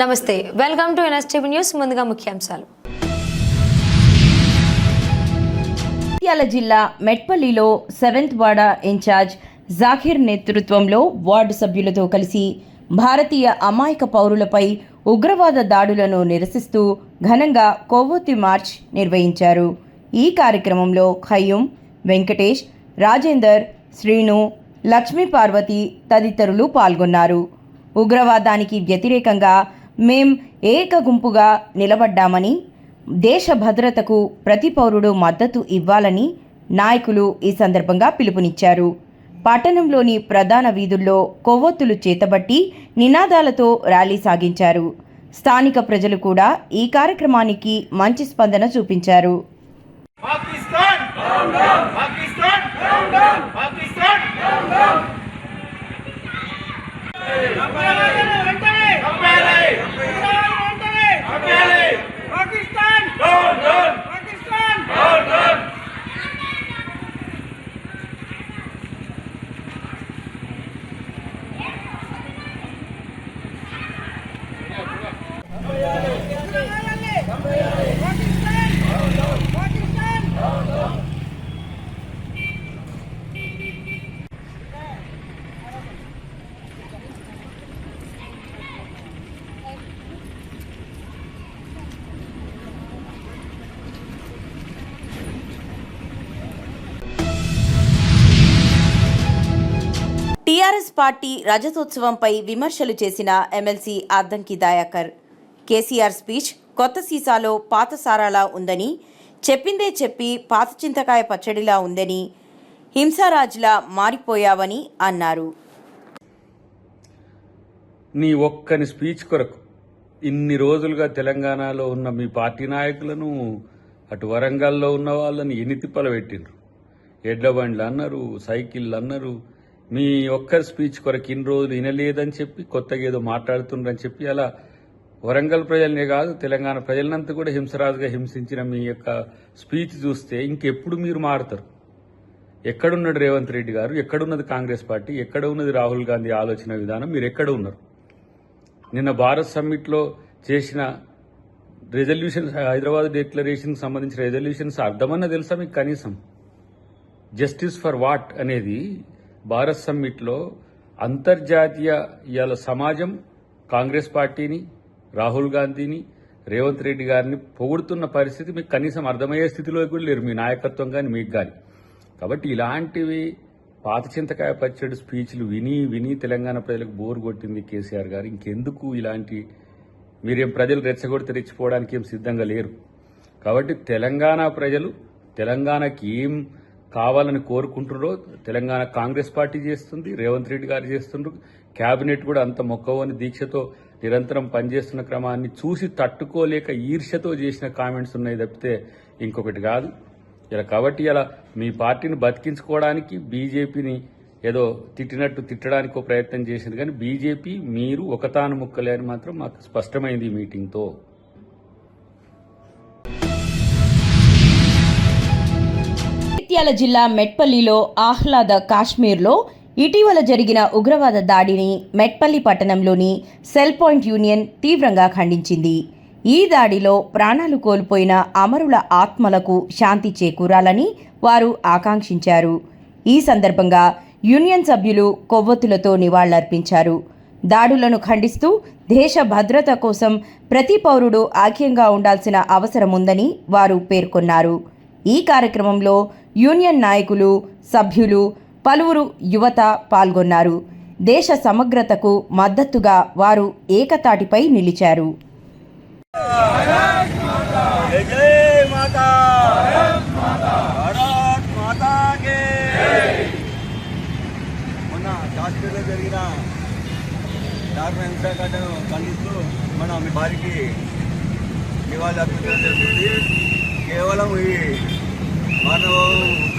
నమస్తే, welcome to NSTV news. ముందుగా ముఖ్యాంశాలు. జగిత్యాల జిల్లా మెట్పల్లిలో 7th వార్డ్ ఇన్ఛార్జ్ జాకిర్ నేతృత్వంలో వార్డు సభ్యులతో కలిసి భారతీయ అమాయక పౌరులపై ఉగ్రవాద దాడులను నిరసిస్తూ ఘనంగా కొవ్వొత్తి మార్చ్ నిర్వహించారు. ఈ కార్యక్రమంలో ఖయ్యూం, వెంకటేష్, రాజేందర్, శ్రీను, లక్ష్మీ పార్వతి తదితరులు పాల్గొన్నారు. ఉగ్రవాదానికి వ్యతిరేకంగా మేం ఏక గుంపుగా నిలబడ్డామని, దేశ భద్రతకు ప్రతి పౌరుడు మద్దతు ఇవ్వాలని నాయకులు ఈ సందర్భంగా పిలుపునిచ్చారు. పట్టణంలోని ప్రధాన వీధుల్లో కొవ్వొత్తులు చేతబట్టి నినాదాలతో ర్యాలీ సాగించారు. స్థానిక ప్రజలు కూడా ఈ కార్యక్రమానికి మంచి స్పందన చూపించారు. టీఆర్ఎస్ పార్టీ రజతోత్సవంపై విమర్శలు చేసిన ఎమ్మెల్సీ అద్దంకి దయాకర్, కేసీఆర్ స్పీచ్ కొత్త సీసాలో పాత సారాలా ఉందని, చెప్పిందే చెప్పి పాత చింతకాయ పచ్చడిలా ఉందని, హింసారాజులా మారిపోయావని అన్నారు. నీ ఒక్కని స్పీచ్ కొరకు ఇన్ని రోజులుగా తెలంగాణలో ఉన్న మీ పార్టీ నాయకులను, అటు వరంగల్లో ఉన్న వాళ్ళని ఎన్ని తిప్పలు పెట్టిండ్రు. ఎడ్ల బండ్లు అన్నారు, సైకిళ్ళు అన్నారు. మీ ఒక్కరి స్పీచ్ కొరకు ఇన్ని రోజులు వినలేదని చెప్పి కొత్తగా ఏదో మాట్లాడుతుండ్రని చెప్పి అలా వరంగల్ ప్రజలనే కాదు తెలంగాణ ప్రజలంతా కూడా హింసరాజుగా హింసించిన మీ యొక్క స్పీచ్ చూస్తే ఇంకెప్పుడు మీరు మారుతారు? ఎక్కడున్నాడు రేవంత్ రెడ్డి గారు? ఎక్కడున్నది కాంగ్రెస్ పార్టీ? ఎక్కడ ఉన్నది రాహుల్ గాంధీ ఆలోచన విధానం? మీరు ఎక్కడ ఉన్నారు? నిన్న భారత్ సమ్మిట్లో చేసిన రెజల్యూషన్స్, హైదరాబాద్ డిక్లరేషన్కి సంబంధించిన రెజల్యూషన్స్ అర్థమన్నా తెలుసా మీకు? కనీసం జస్టిస్ ఫర్ వాట్ అనేది భారత్ సమ్మిట్లో అంతర్జాతీయ ఇవాళ సమాజం కాంగ్రెస్ పార్టీని, రాహుల్ గాంధీని, రేవంత్ రెడ్డి గారిని పొగుడుతున్న పరిస్థితి మీకు కనీసం అర్థమయ్యే స్థితిలో కూడా లేరు, మీ నాయకత్వం కానీ మీకు కానీ. కాబట్టి ఇలాంటివి పాత చింతకాయ పచ్చడి స్పీచ్లు విని విని తెలంగాణ ప్రజలకు బోరు కొట్టింది కేసీఆర్ గారు. ఇంకెందుకు ఇలాంటి మీరేం ప్రజలు రెచ్చగొడితే రెచ్చిపోవడానికి ఏం సిద్ధంగా లేరు. కాబట్టి తెలంగాణ ప్రజలు తెలంగాణకి ఏం కావాలని కోరుకుంటున్నారో తెలంగాణ కాంగ్రెస్ పార్టీ చేస్తుంది, రేవంత్ రెడ్డి గారు చేస్తుండ్రు. కేబినెట్ కూడా అంత మొక్కవని దీక్షతో నిరంతరం పనిచేస్తున్న క్రమాన్ని చూసి తట్టుకోలేక ఈర్ష్యతో చేసిన కామెంట్స్ ఉన్నాయి తప్పితే ఇంకొకటి కాదు. ఇలా కాబట్టి ఇలా మీ పార్టీని బతికించుకోవడానికి బీజేపీని ఏదో తిట్టినట్టు తిట్టడానికి ఒక ప్రయత్నం చేసింది. కానీ బీజేపీ మీరు ఒకతాను ముక్కలే అని మాత్రం మాకు స్పష్టమైంది ఈ మీటింగ్తో. జగిత్యాల జిల్లా మెట్పల్లిలో ఆహ్లాద కాశ్మీర్లో ఇటీవల జరిగిన ఉగ్రవాద దాడిని మెట్పల్లి పట్టణంలోని సెల్ పాయింట్ యూనియన్ తీవ్రంగా ఖండించింది. ఈ దాడిలో ప్రాణాలు కోల్పోయిన అమరుల ఆత్మలకు శాంతి చేకూరాలని వారు ఆకాంక్షించారు. ఈ సందర్భంగా యూనియన్ సభ్యులు కొవ్వొత్తులతో నివాళులర్పించారు. దాడులను ఖండిస్తూ దేశ భద్రత కోసం ప్రతి పౌరుడు ఐక్యంగా ఉండాల్సిన అవసరం ఉందని వారు పేర్కొన్నారు. ఈ కార్యక్రమంలో యూనియన్ నాయకులు, సభ్యులు, పలువురు యువత పాల్గొన్నారు. దేశ సమగ్రతకు మద్దతుగా వారు ఏకతాటిపై నిలిచారు. మొన్న కాశ్మీర్లో జరిగిన దారుణ హింసాఘటనను ఖండిస్తూ మన మీ భార్యకి నివాళులు అర్పించడం జరుగుతుంది. కేవలం ఈ మానవ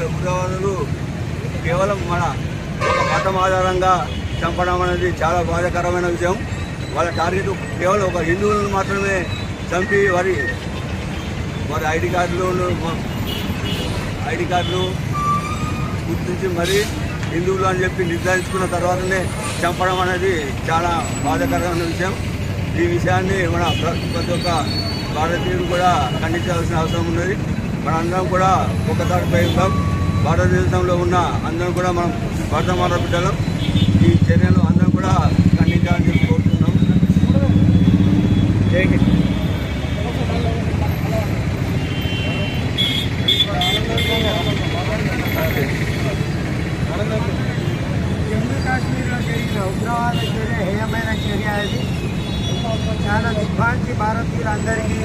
ఉగ్రవాదులు కేవలం మన ఒక మతం ఆధారంగా చంపడం అనేది చాలా బాధాకరమైన విషయం. వాళ్ళ టార్గెట్ కేవలం ఒక హిందువులను మాత్రమే చంపి వారి ఐడి కార్డులు గుర్తించి మరి హిందువులు అని చెప్పి నిర్ధారించుకున్న తర్వాతనే చంపడం అనేది చాలా బాధాకరమైన విషయం. ఈ విషయాన్ని మన ప్రతి ఒక్క భారతీయులు కూడా ఖండించాల్సిన అవసరం ఉన్నది. మనందరం కూడా ఒక తాటిపై ఉన్నాం. భారతదేశంలో ఉన్న అందరం కూడా మనం వర్తమాన బిడ్డలం. ఈ చర్యలు అందరం కూడా ఖండించాలని చెప్పి కోరుతున్నాం. జై హింద్. జమ్మూ కాశ్మీర్లో జరిగిన ఉగ్రవాద చర్య హేయమైన చర్య అది. చాలా దిగ్భ్రాంతి భారతీయులందరికీ.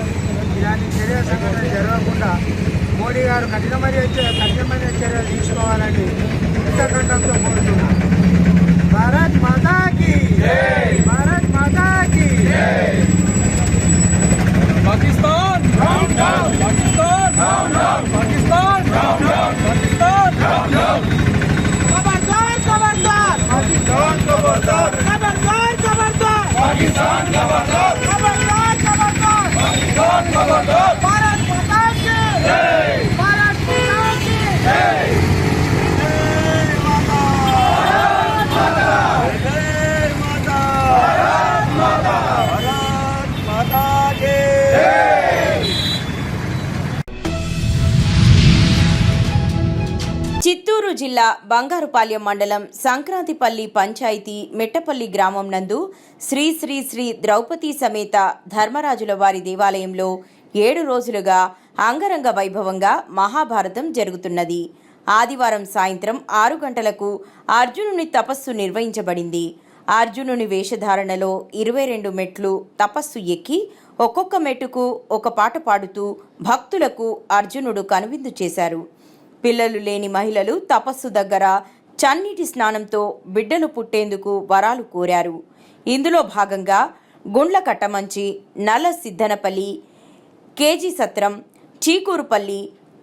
ఇలాంటి చర్య సంఘటన జరగకుండా మోడీ గారు కఠినమైన చర్యలు తీసుకోవాలని ఉత్తకంఠంతో కోరుతున్నారు. భారత్ మాతాకి భారత్ మాతాకి. Pakistan down down, Pakistan down down, Pakistan down down, Pakistan down down. ఖబర్దార్ ఖబర్దార్ పాకిస్తాన్ ఖబర్దార్, ఖబర్దార్ ఖబర్దార్ పాకిస్తాన్ ఖబర్దార్, ఖబర్దార్ ఖబర్దార్. పాకిస్తాన్ ఖబర్దార్. భారత్ మాతాకి భారత్ మాతాకి. చిత్తూరు జిల్లా బంగారుపాలెం మండలం సంక్రాంతిపల్లి పంచాయతీ మెట్టపల్లి గ్రామం నందు శ్రీ శ్రీ శ్రీ ద్రౌపది సమేత ధర్మరాజుల వారి దేవాలయంలో 7 రోజులుగా అంగరంగ వైభవంగా మహాభారతం జరుగుతున్నది. ఆదివారం సాయంత్రం 6 గంటలకు అర్జునుని తపస్సు నిర్వహించబడింది. అర్జునుని వేషధారణలో 22 మెట్లు తపస్సు ఎక్కి ఒక్కొక్క మెట్టుకు ఒక పాట పాడుతూ భక్తులకు అర్జునుడు కనువిందు చేశారు. పిల్లలు లేని మహిళలు తపస్సు దగ్గర చన్నీటి స్నానంతో బిడ్డలు పుట్టేందుకు వరాలు కోరారు. ఇందులో భాగంగా గుండ్లకట్టమంచి, నల్ల సిద్ధనపల్లి, కేజీ సత్రం, చీకూరుపల్లి,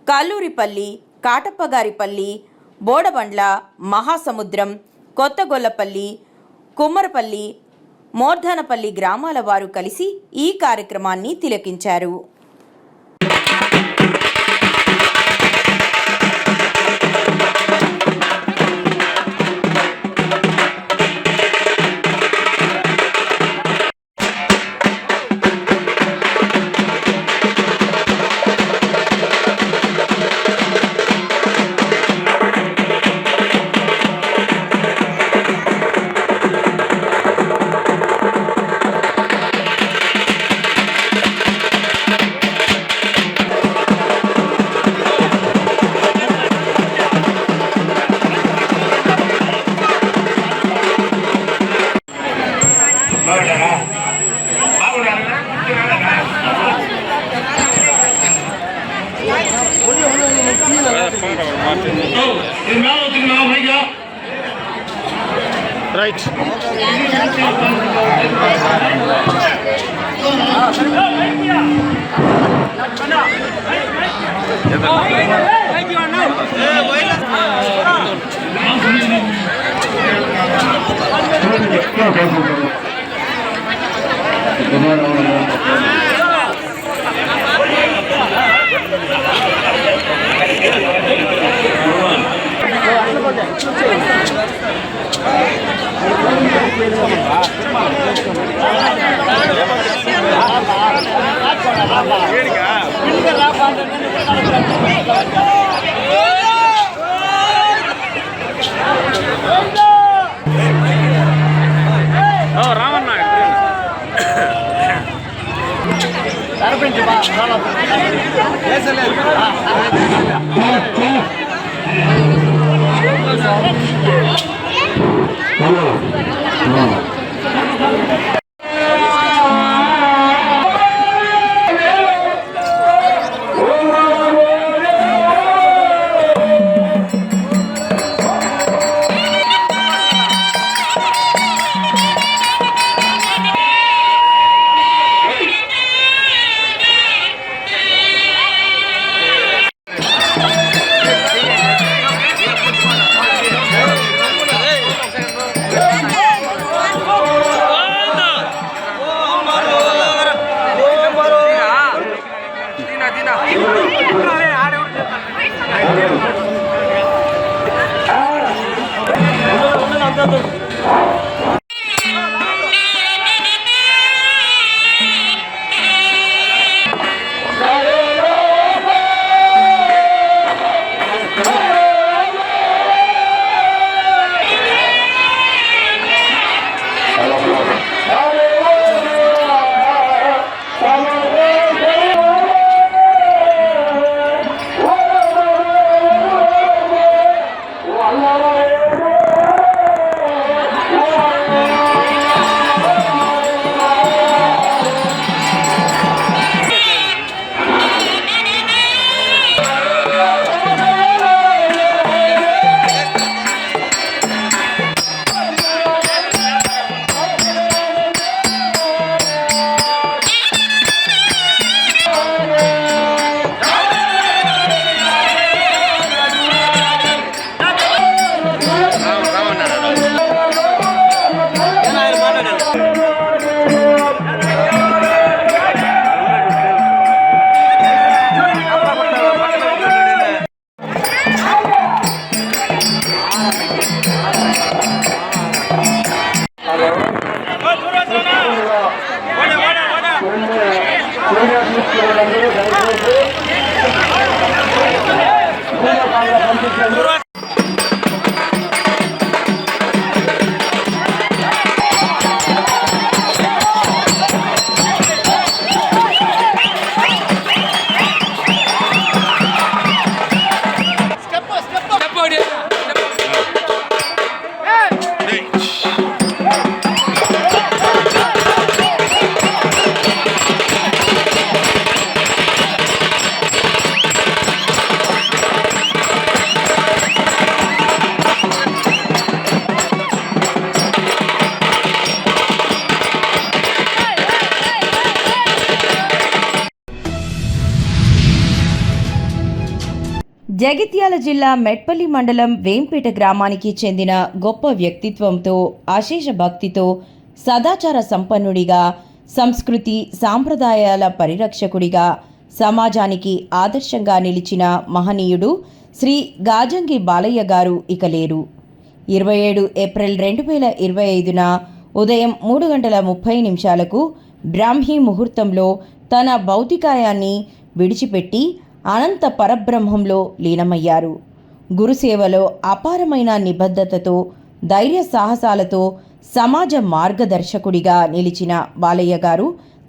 కల్లూరిపల్లి, కాటప్పగారిపల్లి, బోడబండ్ల, మహాసముద్రం, కొత్తగొల్లపల్లి, కుమ్మరపల్లి, మోర్ధానపల్లి గ్రామాల వారు కలిసి ఈ కార్యక్రమాన్ని తిలకించారు. Right. జగిత్యాల జిల్లా మెట్పల్లి మండలం వేంపేట గ్రామానికి చెందిన గొప్ప వ్యక్తిత్వంతో అశేష భక్తితో సదాచార సంపన్నుడిగా సంస్కృతి సాంప్రదాయాల పరిరక్షకుడిగా సమాజానికి ఆదర్శంగా నిలిచిన మహనీయుడు శ్రీ గాజంగి బాలయ్య గారు ఇక లేరు. 27 ఏప్రిల్ 2025న ఉదయం 3:30 బ్రాహ్మీ ముహూర్తంలో తన భౌతికాయాన్ని విడిచిపెట్టి అనంత పరబ్రహ్మంలో లీనమయ్యారు. గురుసేవలో అపారమైన నిబద్ధతతో ధైర్య సాహసాలతో సమాజ మార్గదర్శకుడిగా నిలిచిన బాలయ్య గారు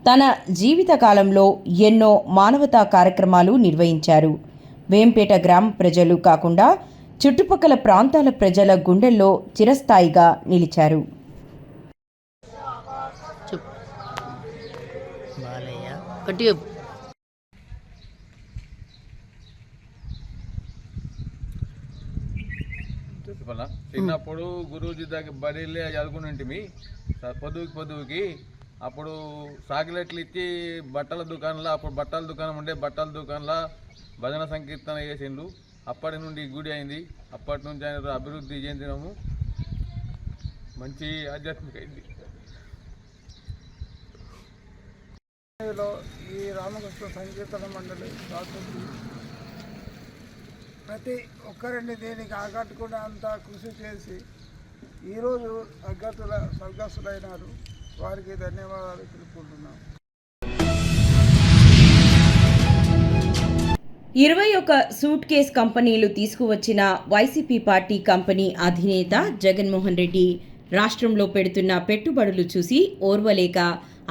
తన జీవితకాలంలో ఎన్నో మానవతా కార్యక్రమాలు నిర్వహించారు. వేంపేట గ్రామ ప్రజలు కాకుండా చుట్టుపక్కల ప్రాంతాల ప్రజల గుండెల్లో చిరస్థాయిగా నిలిచారు. చిన్నప్పుడు గురూజీ దగ్గర బడిలే చదువుకుని పొద్దుకి అప్పుడు సాకిలెట్లు ఇచ్చి బట్టల దుకాణంలో, అప్పుడు బట్టల దుకాణం ఉండే, బట్టల దుకాణంలో భజన సంకీర్తన చేసిండు. అప్పటి నుండి గుడి అయింది. అప్పటి నుంచి ఆయన అభివృద్ధి చెందినము, మంచి ఆధ్యాత్మిక అయింది. ఈ రామకృష్ణ సంకీర్తన మండలి రాష్ట్రంలో ప్రతి ఒక్కరిని దీనికి ఆకట్టుకునే అంత కృషి చేసి ఈరోజు స్వర్గస్థులైనారు. వారికి ధన్యవాదాలు తెలుపుకుంటున్నాం. 21 సూట్ కేస్ కంపెనీలు తీసుకువచ్చిన వైసీపీ పార్టీ కంపెనీ అధినేత జగన్మోహన్ రెడ్డి రాష్ట్రంలో పెడుతున్న పెట్టుబడులు చూసి ఓర్వలేక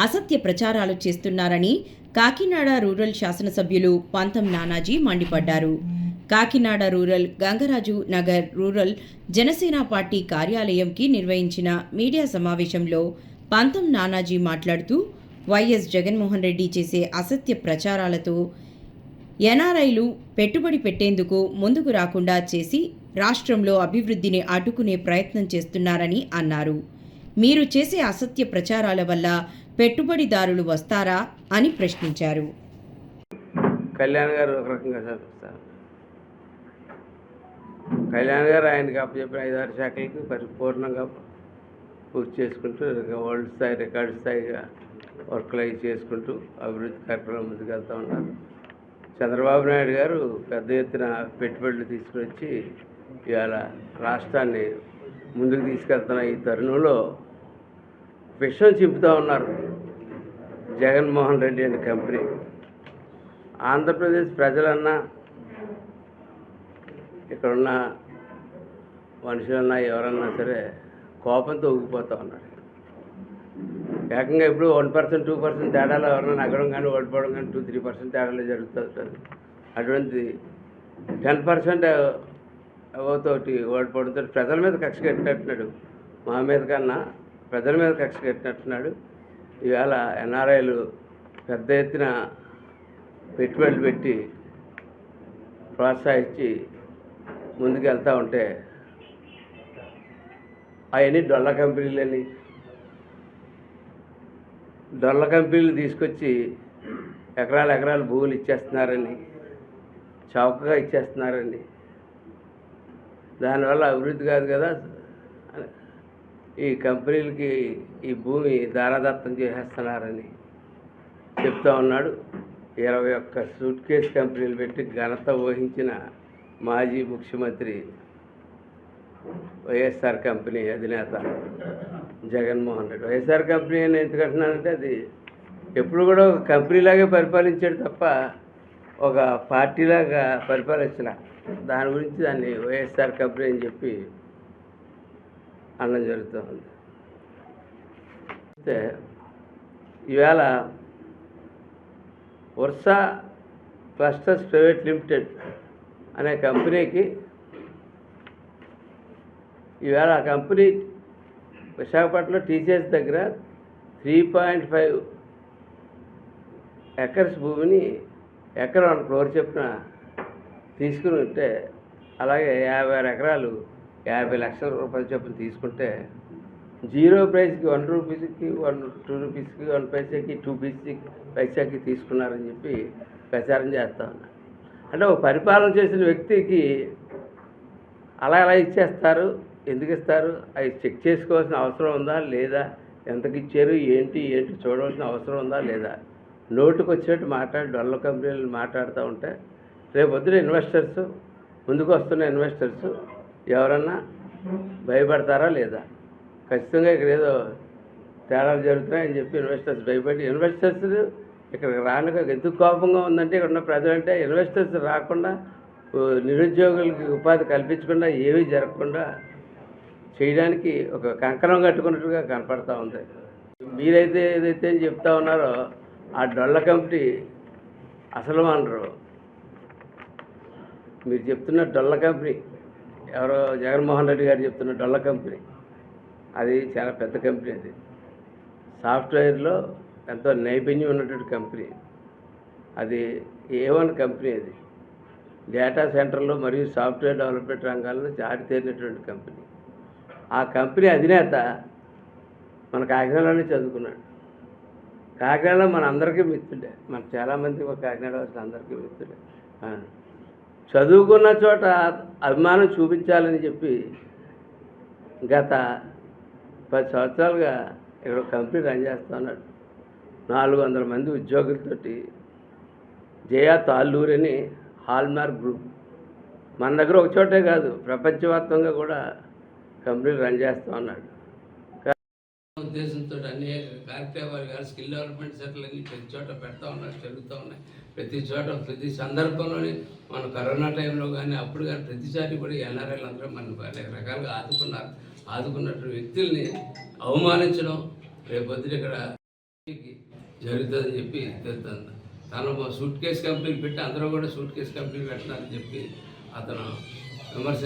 అసత్య ప్రచారాలు చేస్తున్నారని కాకినాడ రూరల్ శాసనసభ్యులు పంతం నానాజీ మండిపడ్డారు. Kakinada rural Gangaraju Nagar rural Janasena party కార్యాలయంకి నిర్వహించిన మీడియా సమావేశంలో పంతం నానాజీ మాట్లాడుతూ వైఎస్ జగన్మోహన్ రెడ్డి చేసే అసత్య ప్రచారాలతో ఎన్ఆర్ఐలు పెట్టుబడి పెట్టేందుకు ముందుకు రాకుండా చేసి రాష్ట్రంలో అభివృద్ధిని అడ్డుకునే ప్రయత్నం చేస్తున్నారని అన్నారు. మీరు చేసే అసత్య ప్రచారాల వల్ల పెట్టుబడిదారులు వస్తారా అని ప్రశ్నించారు. కళ్యాణ్ గారు ఒక రకంగా చదివిస్తారు. కళ్యాణ్ గారు ఆయనకి అప్పచెప్పిన 5-6 శాఖలకి పరిపూర్ణంగా పూర్తి చేసుకుంటూ వరల్డ్ స్థాయి, రికార్డు స్థాయిగా వర్క్లు అవి చేసుకుంటూ అభివృద్ధి కార్యక్రమం ముందుకు వెళ్తూ ఉన్నారు. చంద్రబాబు నాయుడు గారు పెద్ద ఎత్తున పెట్టుబడులు తీసుకువచ్చి ఇవాళ రాష్ట్రాన్ని ముందుకు తీసుకెళ్తున్న ఈ తరుణంలో విషయం చింపుతూ ఉన్నారు. జగన్మోహన్ రెడ్డి అండ్ కంపెనీ ఆంధ్రప్రదేశ్ ప్రజలన్నా, ఇక్కడున్న మనుషులన్నా, ఎవరన్నా సరే కోపంతో ఊగిపోతూ ఉన్నారు. ఏకంగా ఇప్పుడు 1%, 2% తేడాలో ఎవరన్నా నగ్గడం కానీ ఓడిపోవడం కానీ 2-3% తేడాలో జరుగుతుంది. అటువంటి 10% అవతోటి ఓడిపోవడంతో ప్రజల మీద కక్ష కట్టినట్టున్నాడు. మా మీద కన్నా ప్రజల మీద కక్ష కట్టినట్టున్నాడు. ఇవాళ ఎన్ఆర్ఐలు పెద్ద ఎత్తున పెట్టుబడులు పెట్టి ప్రోత్సహించి ముందుకు వెళ్తూ ఉంటే అవన్నీ డొల్ల కంపెనీలు తీసుకొచ్చి ఎకరాలు భూములు ఇచ్చేస్తున్నారని, చౌకగా ఇచ్చేస్తున్నారని, దానివల్ల అభివృద్ధి కాదు కదా, ఈ కంపెనీలకి ఈ భూమి దారాదత్తం చేసేస్తున్నారని చెప్తా ఉన్నాడు. 21 సూట్ కేస్ కంపెనీలు పెట్టి ఘనత వహించిన మాజీ ముఖ్యమంత్రి వైఎస్ఆర్ కంపెనీ అధినేత జగన్మోహన్ రెడ్డి. వైఎస్ఆర్ కంపెనీ అని ఎందుకంటున్నానంటే అది ఎప్పుడు కూడా ఒక కంపెనీలాగే పరిపాలించాడు తప్ప ఒక పార్టీలాగా పరిపాలించిన దాని గురించి దాన్ని వైఎస్ఆర్ కంపెనీ అని చెప్పి అనడం జరుగుతుంది. అయితే ఈవేళ వర్షా క్లస్టర్స్ ప్రైవేట్ లిమిటెడ్ అనే కంపెనీకి ఈవేళ ఆ కంపెనీ విశాఖపట్నంలో టీసీఎస్ దగ్గర 3.5 ఎకర్స్ భూమిని ఎకరం 1 crore చొప్పున తీసుకుని ఉంటే, అలాగే 56 ఎకరాలు 50 లక్షల రూపాయల చొప్పున తీసుకుంటే జీరో ప్రైస్కి 1 రూపీస్కి 2 రూపీస్కి 1 పైసాకి 2 పైసాకి తీసుకున్నారని చెప్పి ప్రచారం చేస్తూ ఉన్నారు. అంటే ఒక పరిపాలన చేసిన వ్యక్తికి అలా ఎలా ఇచ్చేస్తారు, ఎందుకు ఇస్తారు, అవి చెక్ చేసుకోవాల్సిన అవసరం ఉందా లేదా, ఎంతకి ఇచ్చారు ఏంటి చూడవలసిన అవసరం ఉందా లేదా, నోటుకు వచ్చినట్టు మాట్లాడి డొల్ల కంపెనీలు మాట్లాడుతూ ఉంటే రేపు పొద్దున ఇన్వెస్టర్స్, ముందుకు వస్తున్న ఇన్వెస్టర్స్ ఎవరన్నా భయపడతారా లేదా? ఖచ్చితంగా ఇక్కడ ఏదో తేడాలు జరుగుతున్నాయని చెప్పి ఇన్వెస్టర్స్ భయపడి, ఇన్వెస్టర్స్ ఇక్కడికి రానుక ఎందుకు కోపంగా ఉందంటే, ఇక్కడ ఉన్న ప్రజలంటే ఇన్వెస్టర్స్ రాకుండా, నిరుద్యోగులకి ఉపాధి కల్పించకుండా, ఏమీ జరగకుండా చేయడానికి ఒక కంకణం కట్టుకున్నట్టుగా కనపడతా ఉంది. మీరైతే ఏదైతే చెప్తా ఉన్నారో ఆ డొల్ల కంపెనీ అసలు అనరు. మీరు చెప్తున్న డొల్ల కంపెనీ ఎవరో జగన్మోహన్ రెడ్డి గారు చెప్తున్న డొల్ల కంపెనీ అది చాలా పెద్ద కంపెనీ. అది సాఫ్ట్వేర్లో ఎంతో నైపుణ్యం ఉన్నటువంటి కంపెనీ. అది A1 కంపెనీ. అది డేటా సెంటర్లో మరియు సాఫ్ట్వేర్ డెవలప్మెంట్ రంగాల్లో జారితేరినటువంటి కంపెనీ. ఆ కంపెనీ అధినేత మన కాకినాడలోనే చదువుకున్నాడు. కాకినాడలో మన అందరికీ మిత్రుడే, మన చాలామంది కాకినాడ వచ్చిన అందరికీ మిత్రుడే. చదువుకున్న చోట అభిమానం చూపించాలని చెప్పి గత 10 సంవత్సరాలుగా ఇక్కడ కంపెనీ రన్ చేస్తూ ఉన్నాడు. 400 మంది ఉద్యోగులతోటి జయా తాళ్ళూరు అని హాల్మార్క్ గ్రూప్ మన దగ్గర ఒక చోటే కాదు, ప్రపంచవ్యాప్తంగా కూడా కంపెనీలు రన్ చేస్తూ ఉన్నాడు. ఉద్దేశంతో అనేక కార్యక్రమాలు స్కిల్ డెవలప్మెంట్ సెంటర్లన్నీ ప్రతి చోట పెడతా ఉన్నారు, జరుగుతూ ఉన్నాయి. ప్రతి చోట ప్రతి సందర్భంలోనే మన కరోనా టైంలో కానీ అప్పుడు కానీ ప్రతిసారి కూడా ఎన్ఆర్ఐలు అందరూ మన అనేక రకాలుగా ఆదుకున్నటువంటి వ్యక్తుల్ని అవమానించడం రేపొద్దున ఇక్కడ జరుగుతుందని చెప్పి తెలుస్తుంది. తను సూట్ కేసు కంపెనీలు పెట్టి అందరూ కూడా సూట్ కేసు కంపెనీలు పెట్టాలని చెప్పి అతను విమర్శ.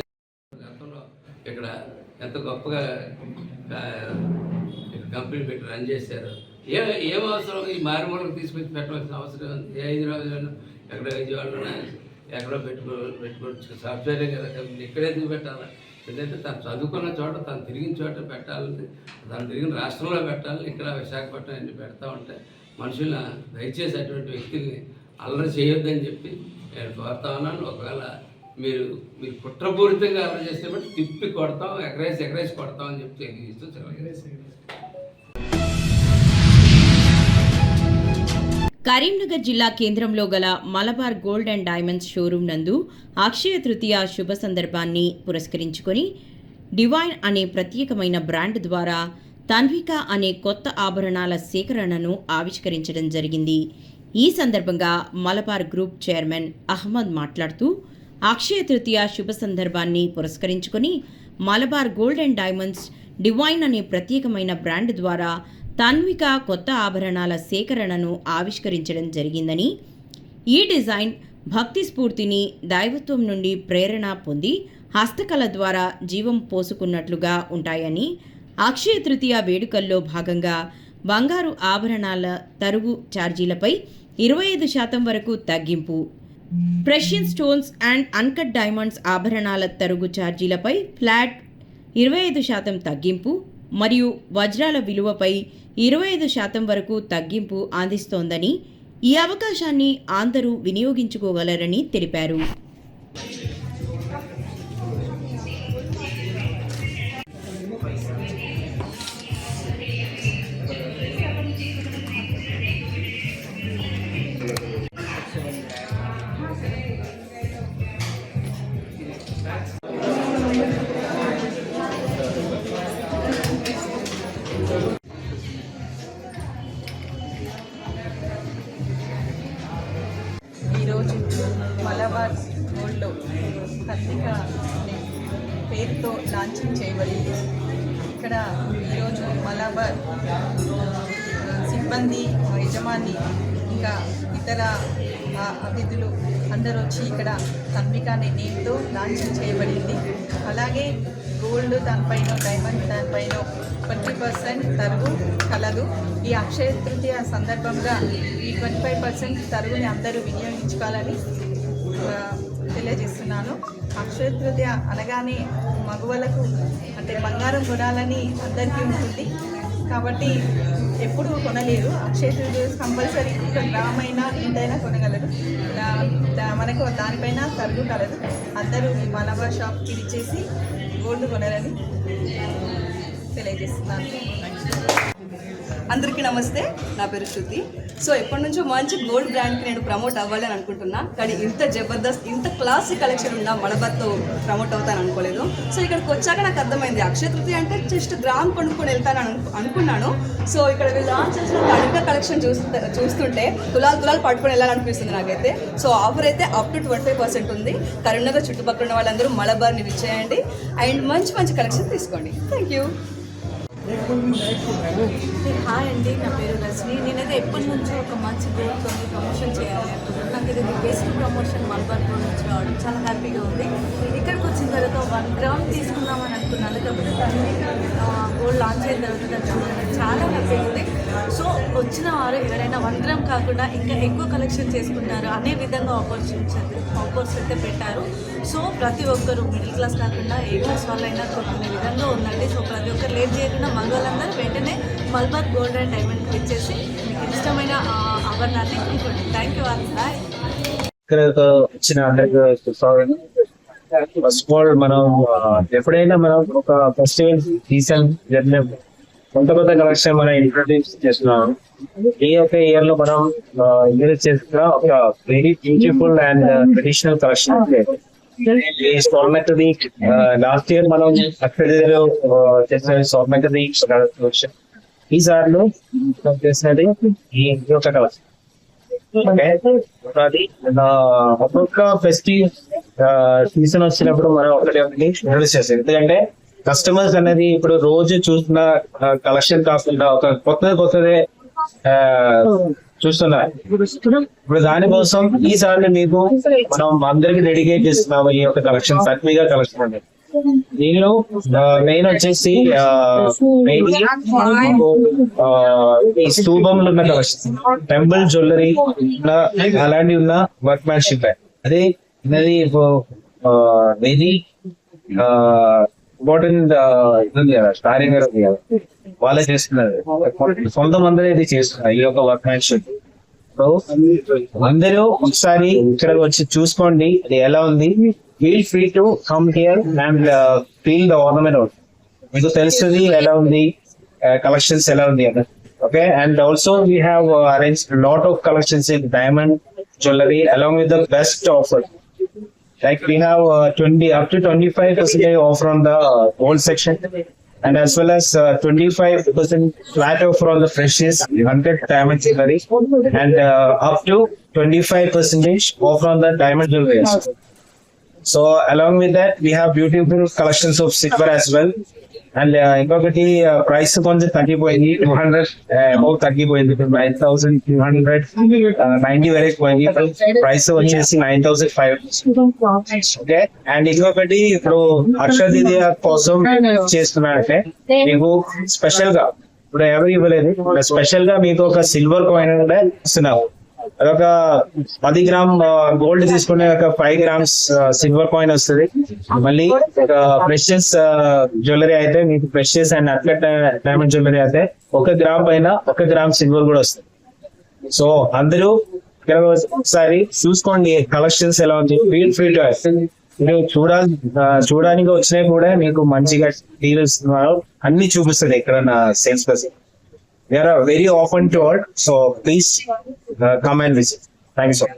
గతంలో ఇక్కడ ఎంత గొప్పగా కంపెనీ పెట్టి రన్ చేశారు. ఏం అవసరం ఈ మారుమూలకు తీసుకొచ్చి పెట్టవలసిన అవసరం ఉంది? ఏ హైదరాబాద్లోనూ ఎక్కడ విజయవాడలోనే ఎక్కడో పెట్టుకోవచ్చు. సాఫ్ట్వేరే కదా కంపెనీ, ఇక్కడే ఎందుకు పెట్టాలి? ఎందుకంటే తను చదువుకున్న చోట, తను తిరిగిన చోట పెట్టాలని, తను తిరిగిన రాష్ట్రంలో పెట్టాలని ఇక్కడ విశాఖపట్నం అన్ని పెడతా ఉంటే మనుషుల దయచేసి అటువంటి వ్యక్తుల్ని అల్లరి చేయొద్దని చెప్పి నేను కోరుతా ఉన్నాను. ఒకవేళ మీరు కుట్రపూరితంగా అల్లరి చేస్తే బట్టి తిప్పి కొడతాం, ఎగరేసి కొడతాం అని చెప్పి ఎగిరిస్తూ కరీంనగర్ జిల్లా కేంద్రంలో గల Malabar gold and diamonds showroom నందు అక్షయ తృతీయ శుభ సందర్భాన్ని పురస్కరించుకొని డివైన్ అనే ప్రత్యేకమైన బ్రాండ్ ద్వారా తన్విక అనే కొత్త ఆభరణాల సేకరణను ఆవిష్కరించడం జరిగింది. ఈ సందర్భంగా మలబార్ గ్రూప్ చైర్మన్ అహ్మద్ మాట్లాడుతూ, అక్షయ తృతీయ శుభ సందర్భాన్ని పురస్కరించుకొని Malabar gold and diamonds divine అనే ప్రత్యేకమైన బ్రాండ్ ద్వారా తన్విక కొత్త ఆభరణాల సేకరణను ఆవిష్కరించడం జరిగిందని, ఈ డిజైన్ భక్తి స్ఫూర్తిని, దైవత్వం నుండి ప్రేరణ పొంది హస్తకళ ద్వారా జీవం పోసుకున్నట్లుగా ఉంటాయని, అక్షయ తృతీయ వేడుకల్లో భాగంగా బంగారు ఆభరణాల తరుగు ఛార్జీలపై 25% వరకు తగ్గింపు, precious stones and uncut diamonds ఆభరణాల తరుగు ఛార్జీలపై ఫ్లాట్ 25% తగ్గింపు మరియు వజ్రాల విలువపై 25% వరకు తగ్గింపు అందిస్తోందని, ఈ అవకాశాన్ని అందరూ వినియోగించుకోగలరని తెలిపారు. ఈరోజు మలబార్ గోల్డ్లో పేరుతో లాంచింగ్ చేయబడింది. ఇక్కడ ఈరోజు మలబార్ సిబ్బంది, యజమాని, ఇంకా ఇతర అతిథులు అందరూ వచ్చి ఇక్కడ తన్విక అనే నేమ్తో లాంచింగ్ చేయబడింది. అలాగే గోల్డ్ దానిపైన, డైమండ్ దానిపైన 20% తరుగు కలదు. ఈ అక్షయ తృతీయ సందర్భంగా ఈ 25% తరుగుని అందరూ వినియోగించుకోవాలని తెలియజేస్తున్నాను. అక్షయ తృతీయ అనగానే మగవాళ్ళకు అంటే బంగారం కొనాలని అందరికీ ఉంటుంది కాబట్టి ఎప్పుడు కొనలేరు. అక్షయ తృతీయ కంపల్సరీ 1 గ్రామైనా ఎంతైనా కొనగలరు. మనకు దానిపైన తరుగు కలదు. అందరూ ఈ మలబార్ షాప్కి ఇచ్చేసి గోల్డ్ కొనాలని తెలియజేస్తున్నాను. అందరికీ నమస్తే, నా పేరు శృతి. సో ఎప్పటి నుంచో మంచి గోల్డ్ బ్రాండ్కి నేను ప్రమోట్ అవ్వాలని అనుకుంటున్నా, కానీ ఇంత జబర్దస్త్, ఇంత క్లాసిక్ కలెక్షన్ ఉన్న మలబార్తో ప్రమోట్ అవుతాను అనుకోలేదు. సో ఇక్కడికి వచ్చాక నాకు అర్థమైంది అక్షయ తృతీయ అంటే జస్ట్ గ్రామ్ కొనుక్కొని వెళ్తాను అనుకున్నాను. సో ఇక్కడ వీళ్ళు లాంచ్ చేసిన కనుక కలెక్షన్ చూస్తుంటే తులాలు పట్టుకొని వెళ్ళాలనిపిస్తుంది నాకైతే. సో ఆఫర్ అయితే అప్ టు 25% ఉంది. కరీంనగర్ చుట్టుపక్కల ఉన్న వాళ్ళందరూ మలబార్ని విచ్చేయండి అండ్ మంచి మంచి కలెక్షన్ తీసుకోండి. Thank you. హాయ్ అండి, నా పేరు రజని. నేనైతే ఎప్పటి నుంచో ఒక మంచి గోల్డ్తో ప్రమోషన్ చేయాలి అనుకుంటున్నాను. నాకు ఇది బెస్ట్ ప్రమోషన్ మలబార్ గోల్డ్ నుంచి రావడం చాలా హ్యాపీగా ఉంది. ఇక్కడికి వచ్చిన తర్వాత 1 గ్రామ్ తీసుకుందామని అనుకున్నాను, కాకపోతే దాన్ని గోల్డ్ లాంచ్ అయిన తర్వాత దాన్ని చూడడం చాలా హ్యాపీగా ఉంది. సో వచ్చిన వారు ఎవరైనా 1 గ్రామ్ కాకుండా ఇంకా ఎక్కువ కలెక్షన్ చేసుకుంటారు అనే విధంగా ఆఫర్స్ అయితే పెట్టారు. సో ప్రతి ఒక్కరు మిడిల్ క్లాస్ కాకుండా ఏ క్లాస్ వాళ్ళైనా కొనుక్కునే విధంగా ఉందండి. సో ప్రతి ఒక్కరు లేట్ చేయకుండా మగవాళ్ళందరూ వెంటనే మలబార్ గోల్డ్ అండ్ డైమండ్కి వచ్చేసి మీకు ఇష్టమైన ఆభరణాన్ని కొనుక్కోండి. Thank you all. బాయ్. ఇక్కడ వచ్చిన అందరికీ స్వాగతం. ఫస్ట్ ఆఫ్ ఆల్ మనం ఎప్పుడైనా మనం ఒక ఫెస్టివల్ సీజన్ కొత్త కలెక్షన్ మనం ఇంట్రొడ్యూస్ చేస్తున్నాం. ఈ ఒక ఇయర్ లో మనం ఇంట్రొడ్యూస్ చేస్తున్న ఒక very beautiful and traditional collection. ఈ స్వర్ణకది లాస్ట్ ఇయర్ మనం అక్కడ చేసిన స్వర్ణకది కలెక్షన్ ఈసారిలో చేసినది ఈ ఒక కలెక్షన్. అది ఒక్కొక్క ఫెస్టివ్ సీజన్ వచ్చినప్పుడు మనం ఒకటి ఇంట్రొడ్యూస్ చేస్తాం. ఎందుకంటే కస్టమర్స్ అనేది ఇప్పుడు రోజు చూసిన కలెక్షన్ కాకుండా ఒక కొత్తదే చూస్తున్నారు. ఇప్పుడు దానికోసం ఈసారి మీకు మనం అందరికి డెడికేట్ చేస్తున్నాము ఈ యొక్క కలెక్షన్, సత్మిగా కలెక్షన్ అనేది. దీనిలో మెయిన్ వచ్చేసి ఈ స్తూపంలో ఉన్న కలెక్షన్, టెంపుల్ జ్యువెలరీ అలాంటివి ఉన్న వర్క్ మ్యాన్షిప్. అదే ఇది వెరీ ఇంపార్టెంట్ స్టారింగ్ వాళ్ళే చేస్తున్నారు, సొంత మందిరే ఇది చేస్తున్నారు ఈ యొక్క వర్క్ మ్యాన్షిప్. సో అందరూ ఒకసారి ఇక్కడ వచ్చి చూసుకోండి అది ఎలా ఉంది. Feel free to come here and feel the ornament out. మీకు తెలుస్తుంది ఎలా ఉంది, కలెక్షన్స్ ఎలా ఉంది అని. Okay, and also we have arrange lot of collections in diamond jewellery along with the best offer. Like we have up to 25% offer on the gold section, and as well as 25% flat offer on the precious 100 diamond jewelry, and up to 25% offer on the diamond jewelry. So along with that, we have beautiful collections of silver as well. And ఇంకొకటి price కొంచెం తగ్గిపోయింది, 200 above తగ్గిపోయింది. 9,290 వరకు పోయింది. Price వచ్చేసి 9,500. Okay, and ఇంకొకటి ఇప్పుడు అక్షయ తృతీయ కోసం చేస్తున్నారంటే మీకు స్పెషల్ గా ఇప్పుడు ఎవరు ఇవ్వలేదు, స్పెషల్ గా మీకు ఒక సిల్వర్ కాయిన్ కూడా ఇస్తున్నాము. అదొక 10 గ్రామ్ గోల్డ్ తీసుకునే ఒక 5 grams సిల్వర్ కాయిన్ వస్తుంది. మళ్ళీ ఒక ప్రెషియస్ జ్యువెలరీ అయితే మీకు ప్రెషియస్ అండ్ అట్లెట్ డైమండ్ జ్యువెలరీ అయితే 1 గ్రామ్ పైన 1 గ్రామ్ సిల్వర్ కూడా వస్తుంది. సో అందరూ ఇక్కడ ఒకసారి చూసుకోండి కలెక్షన్స్ ఎలా ఉంది. ఫీల్ ఫ్రీ టు మీరు చూడడానికి వచ్చినా కూడా మీకు మంచిగా డీల్స్ అన్ని చూపిస్తుంది ఇక్కడ నా sales person. We are very often to all, so please come and visit. Thank you so much.